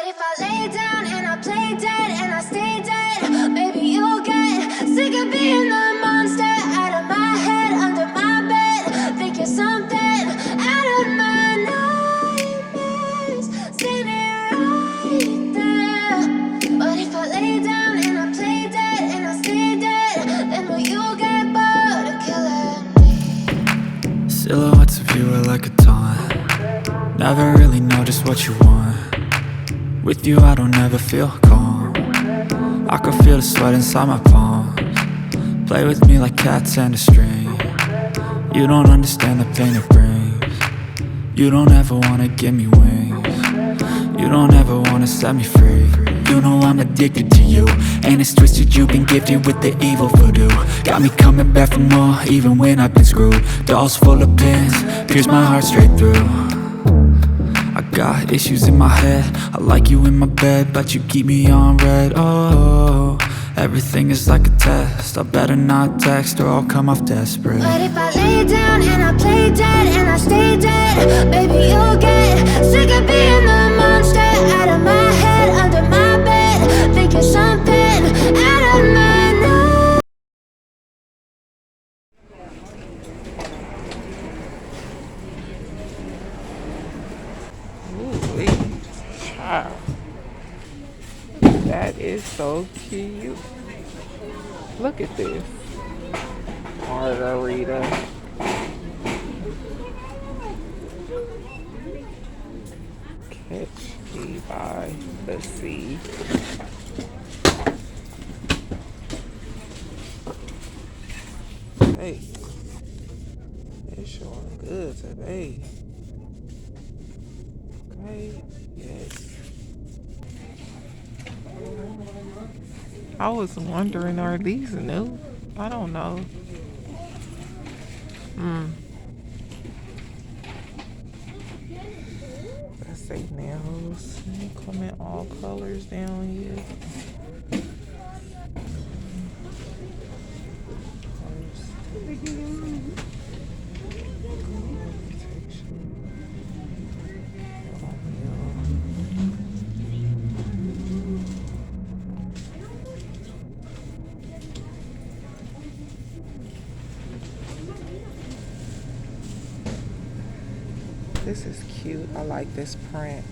if I lay down and I play dead and I stay dead, maybe you'll get sick of being the monster out of my head, under my bed. Think you're something out of my nightmares, standing right there. But if I lay down and I play dead and I stay dead, then will you get bored of killing me? Silhouettes of you are like a taunt. Never really know just what you want. With you I don't ever feel calm. I can feel the sweat inside my palms. Play with me like cats and a string. You don't understand the pain it brings. You don't ever wanna give me wings. You don't ever wanna set me free. You know I'm addicted to you, and it's twisted, you've been gifted with the evil voodoo. Got me coming back for more, even when I've been screwed. Dolls full of pins, pierce my heart straight through. I got issues in my head, I like you in my bed, but you keep me on red. Oh, everything is like a test, I better not text or I'll come off desperate. But if I lay down and I play dead and I stay dead, baby you'll get sick of being the monster out of my head, under my bed. Think you're something out of my nose. Wow. That is so cute. Look at this. Margarita. Catch me by the sea. Hey, it's showing good today. Okay, yes. I was wondering, are these new? I don't know. Let's say nails. Come in all colors down here. This is cute. I like this print.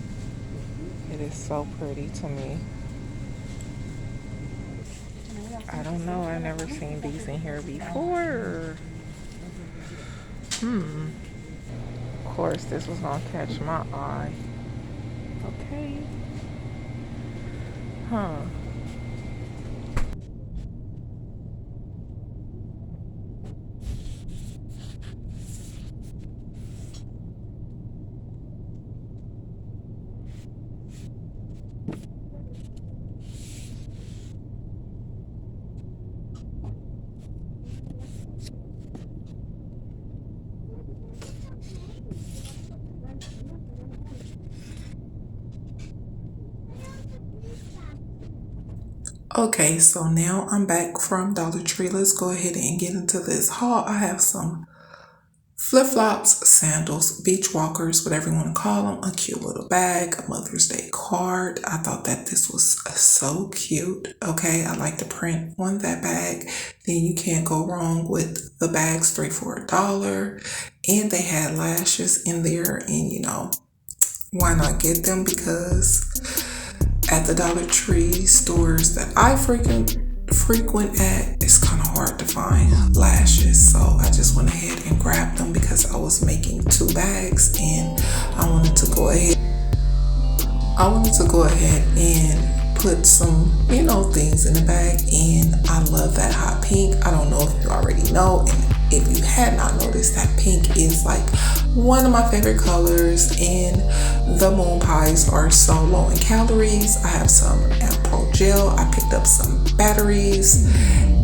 It is so pretty to me. I don't know. I've never seen these in here before. Of course, this was gonna catch my eye. Okay. Huh. Okay, so now I'm back from Dollar Tree. Let's go ahead and get into this haul. I have some flip-flops, sandals, beach walkers, whatever you want to call them, a cute little bag, a Mother's Day card. I thought that this was so cute. Okay, I like the print on that bag. Then you can't go wrong with the bags, 3 for $1. And they had lashes in there, and you know, why not get them? Because at the Dollar Tree stores that I frequent at, it's kind of hard to find lashes. So I just went ahead and grabbed them because I was making 2 bags and I wanted to go ahead and put some, you know, things in the bag. And I love that hot pink. I don't know if you already know, and if you had not noticed, that pink is like one of my favorite colors, and the moon pies are so low in calories. I have some Ampro gel. I picked up some batteries,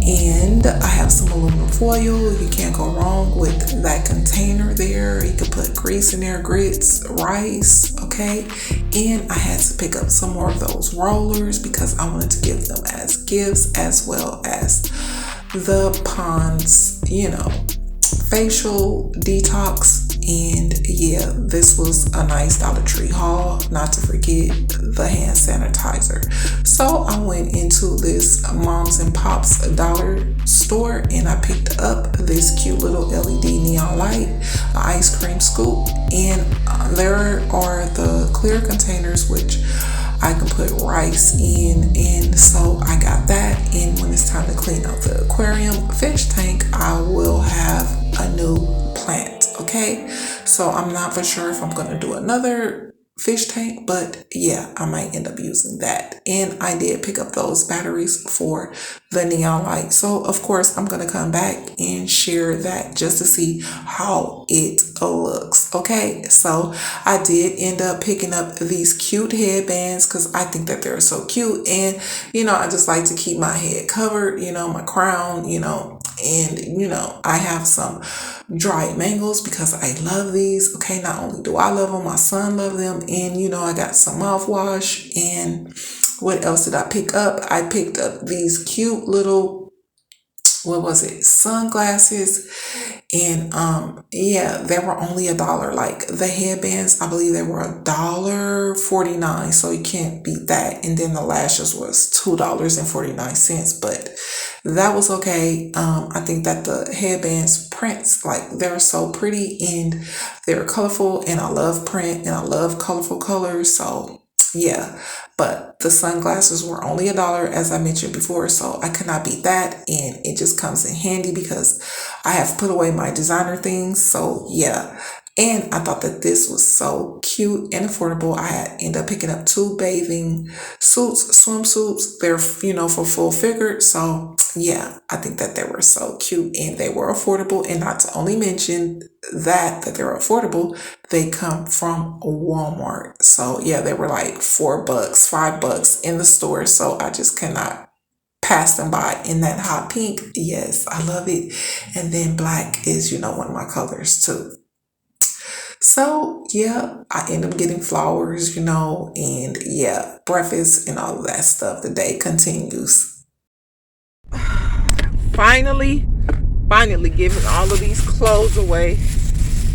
and I have some aluminum foil. You can't go wrong with that container there. You could put grease in there, grits, rice, okay? And I had to pick up some more of those rollers because I wanted to give them as gifts, as well as the Pond's, you know, facial detox And yeah, this was a nice Dollar Tree haul, not to forget the hand sanitizer. So I went into this Moms and Pops dollar store and I picked up this cute little LED neon light, an ice cream scoop, and there are the clear containers which I can put rice in, and so I got that. And when it's time to clean out the aquarium fish tank, I will have a new plant. Okay, so I'm not for sure if I'm gonna do another fish tank, but yeah, I might end up using that. And I did pick up those batteries for the neon light, so of course I'm gonna come back and share that just to see how it looks. Okay, so I did end up picking up these cute headbands because I think that they're so cute, and I just like to keep my head covered, my crown, and I have some dried mangoes because I love these. Okay, not only do I love them, my son loves them, and I got some mouthwash. And what else did I pick up? I picked up these cute little, what was it, sunglasses. And yeah, they were only $1. Like the headbands, I believe they were $1.49, so you can't beat that. And then the lashes was $2.49, but that was okay. I think that the headbands prints, like, they're so pretty and they're colorful, and I love print and I love colorful colors. So yeah, but the sunglasses were only $1, as I mentioned before, so I could not beat that, and it just comes in handy because I have put away my designer things. So yeah, and I thought that this was so cute and affordable. I had ended up picking up 2 bathing suits, swimsuits. They're for full figure. So yeah, I think that they were so cute and they were affordable. And not to only mention that they're affordable, they come from Walmart. So yeah, they were like $4, $5 in the store. So I just cannot pass them by in that hot pink. Yes, I love it. And then black is, one of my colors too. So yeah, I end up getting flowers, and yeah, breakfast and all of that stuff. The day continues. Finally giving all of these clothes away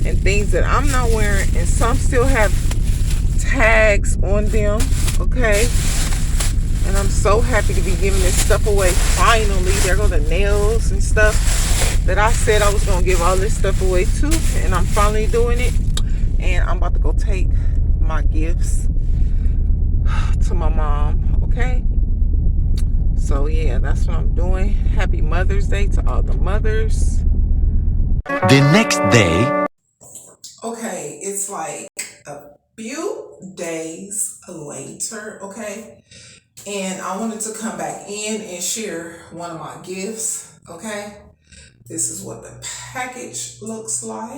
and things that I'm not wearing, and some still have tags on them. Okay, and I'm so happy to be giving this stuff away. Finally, there go the nails and stuff that I said I was gonna give all this stuff away to, and I'm finally doing it. And I'm about to go take my gifts to my mom. Okay, so yeah, that's what I'm doing. Happy Mother's Day to all the mothers. The next day. Okay, it's like a few days later. Okay, and I wanted to come back in and share one of my gifts. Okay, this is what the package looks like.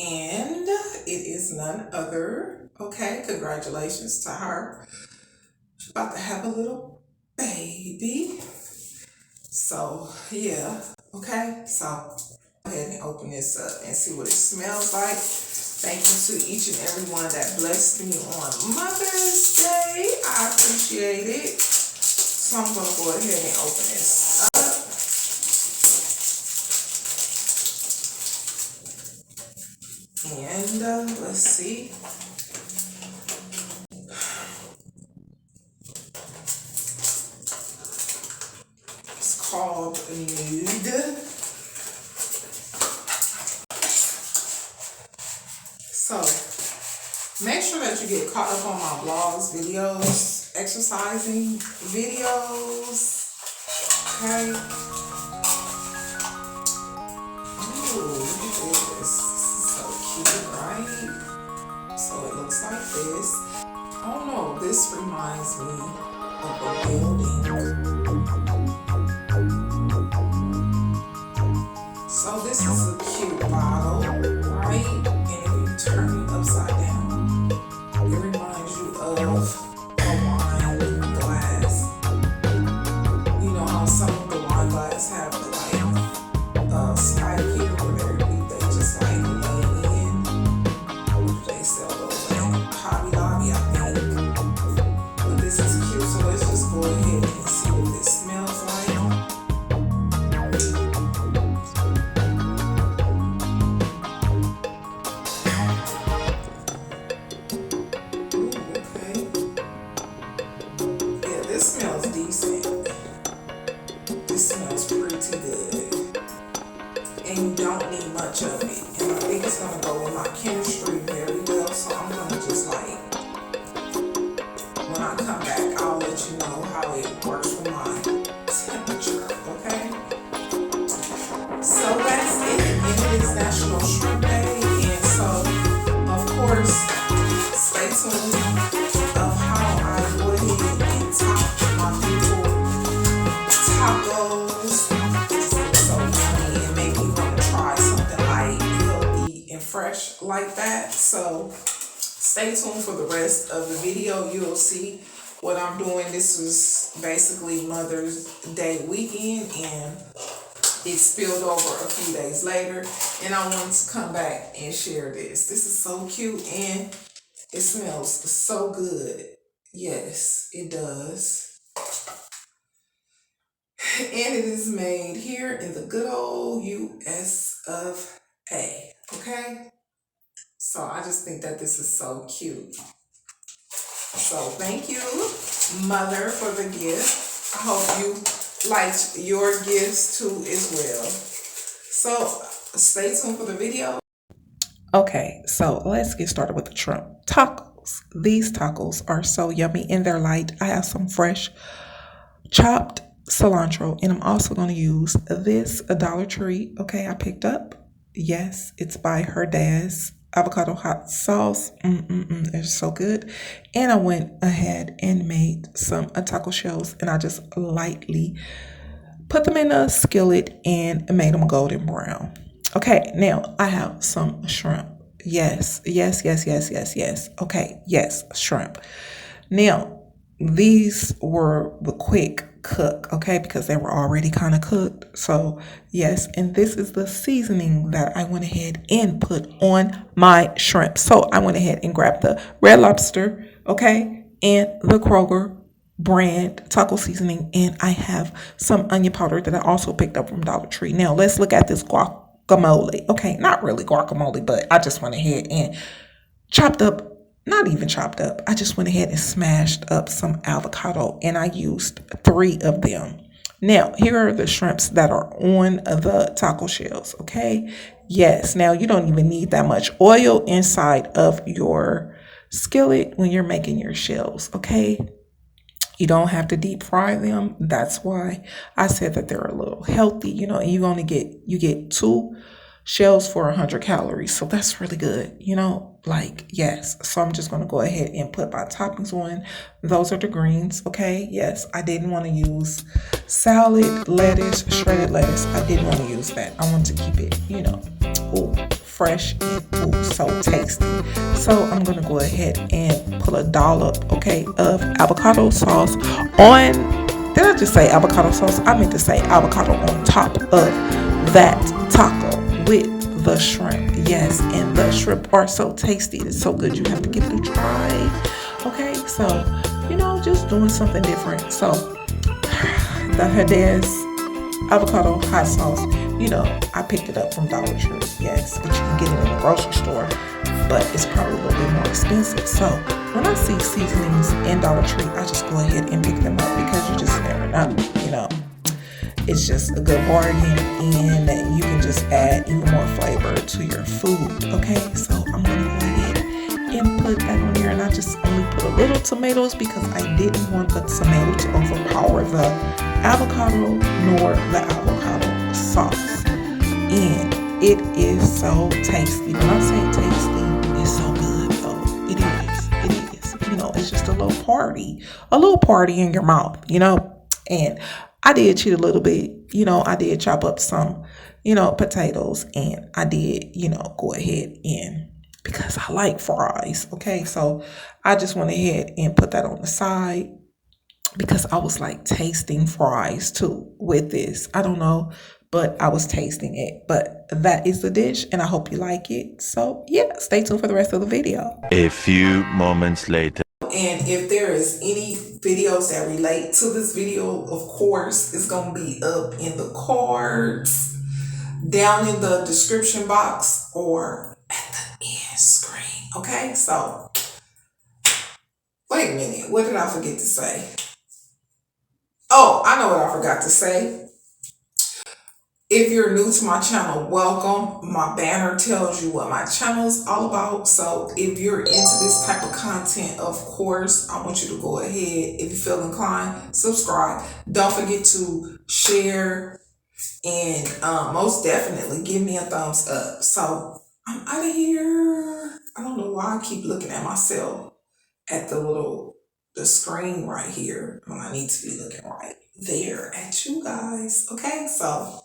And it is none other. Okay, congratulations to her. She's about to have a little baby. So yeah, okay, so go ahead and open this up and see what it smells like. Thank you to each and every one that blessed me on Mother's Day. I appreciate it. So I'm gonna go ahead and open this up. And let's see. It's called Nude. So make sure that you get caught up on my blogs, videos, exercising videos. Okay. Ooh, look at this. Right? So it looks like this. Oh no, this reminds me of a building. So this is a cute bottle, right? And if you turn it upside down, it reminds you of a wine glass. You know how some of the wine glasses have the spike here where they just like lay in. They sell those at Hobby Lobby, I think. But this is cute, so let's just go ahead and see what this smells like. this smells decent. This smells pretty good. And you don't need much of it. And I think it's gonna go with my chemistry very well. So I'm gonna just like, when I come back, I'll let you know how it works with my temperature, okay? So that's it. And it is National Shrimp Day. And so, of course, stay tuned of how I go ahead and top my beautiful tacos. It's so yummy and make me want to try something light, healthy, and fresh like that. So stay tuned for the rest of the video. You'll see what I'm doing. This was basically Mother's Day weekend, and it spilled over a few days later, and I wanted to come back and share this. This is so cute, and it smells so good. Yes, it does. And it is made here in the good old US of A. Okay? So I just think that this is so cute. So thank you, Mother, for the gift. I hope you liked your gifts too as well. So stay tuned for the video. Okay, so let's get started with the shrimp tacos. These tacos are so yummy and they're light. I have some fresh chopped cilantro, and I'm also going to use this Dollar Tree. Okay, I picked up. Yes, it's by her dad's avocado hot sauce. It's so good. And I went ahead and made some taco shells, and I just lightly put them in a skillet and made them golden brown. Okay, now I have some shrimp. Yes. Okay, yes, shrimp. Now, these were the quick cook, okay, because they were already kind of cooked. So, yes, and this is the seasoning that I went ahead and put on my shrimp. So, I went ahead and grabbed the Red Lobster, okay, and the Kroger brand taco seasoning, and I have some onion powder that I also picked up from Dollar Tree. Now, let's look at this guacamole. Okay, not really guacamole, but I just went ahead and chopped up, not even chopped up, I just went ahead and smashed up some avocado, and I used 3 of them. Now, here are the shrimps that are on the taco shells, okay? Yes, now you don't even need that much oil inside of your skillet when you're making your shells, okay? You don't have to deep fry them. That's why I said that they're a little healthy, and you get 2 shells for 100 calories. So that's really good, yes. So I'm just going to go ahead and put my toppings on. Those are the greens, okay? Yes, I didn't want to use salad, lettuce, shredded lettuce. I didn't want to use that. I wanted to keep it, fresh and so tasty. So I'm going to go ahead and put a dollop, okay, of avocado sauce on. Did I just say avocado sauce? I meant to say avocado on top of that taco with the shrimp. Yes, and the shrimp are so tasty. It's so good. You have to give it a try. Okay, so, just doing something different. So, the Hades avocado hot sauce, I picked it up from Dollar Tree. Yes, but you can get it in the grocery store, but it's probably a little bit more expensive. So, when I see seasonings in Dollar Tree, I just go ahead and pick them up because you just never know, It's just a good bargain, and you can just add even more flavor to your food, okay? So I'm going to go ahead and put that on here, and I just only put a little tomatoes because I didn't want the tomato to overpower the avocado nor the avocado sauce. And it is so tasty. When I say tasty, it's so good, though. It is. It's just a little party in your mouth, and I did cheat a little bit. I did chop up some, potatoes, and I did, go ahead and, because I like fries. Okay. So I just went ahead and put that on the side because I was like tasting fries too with this. I don't know, but I was tasting it. But that is the dish, and I hope you like it. So yeah, stay tuned for the rest of the video. A few moments later. And if there is any videos that relate to this video, of course, it's going to be up in the cards, down in the description box, or at the end screen. Okay, so wait a minute. What did I forget to say? I know what I forgot to say. If you're new to my channel, welcome. My banner tells you what my channel is all about. So if you're into this type of content, of course, I want you to go ahead. If you feel inclined, subscribe. Don't forget to share and most definitely give me a thumbs up. So I'm out of here. I don't know why I keep looking at myself at the screen right here when I need to be looking right there at you guys. Okay, so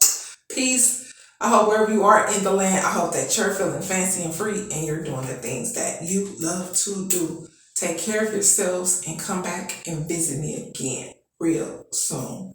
peace. I hope wherever you are in the land, I hope that you're feeling fancy and free and you're doing the things that you love to do. Take care of yourselves and come back and visit me again real soon.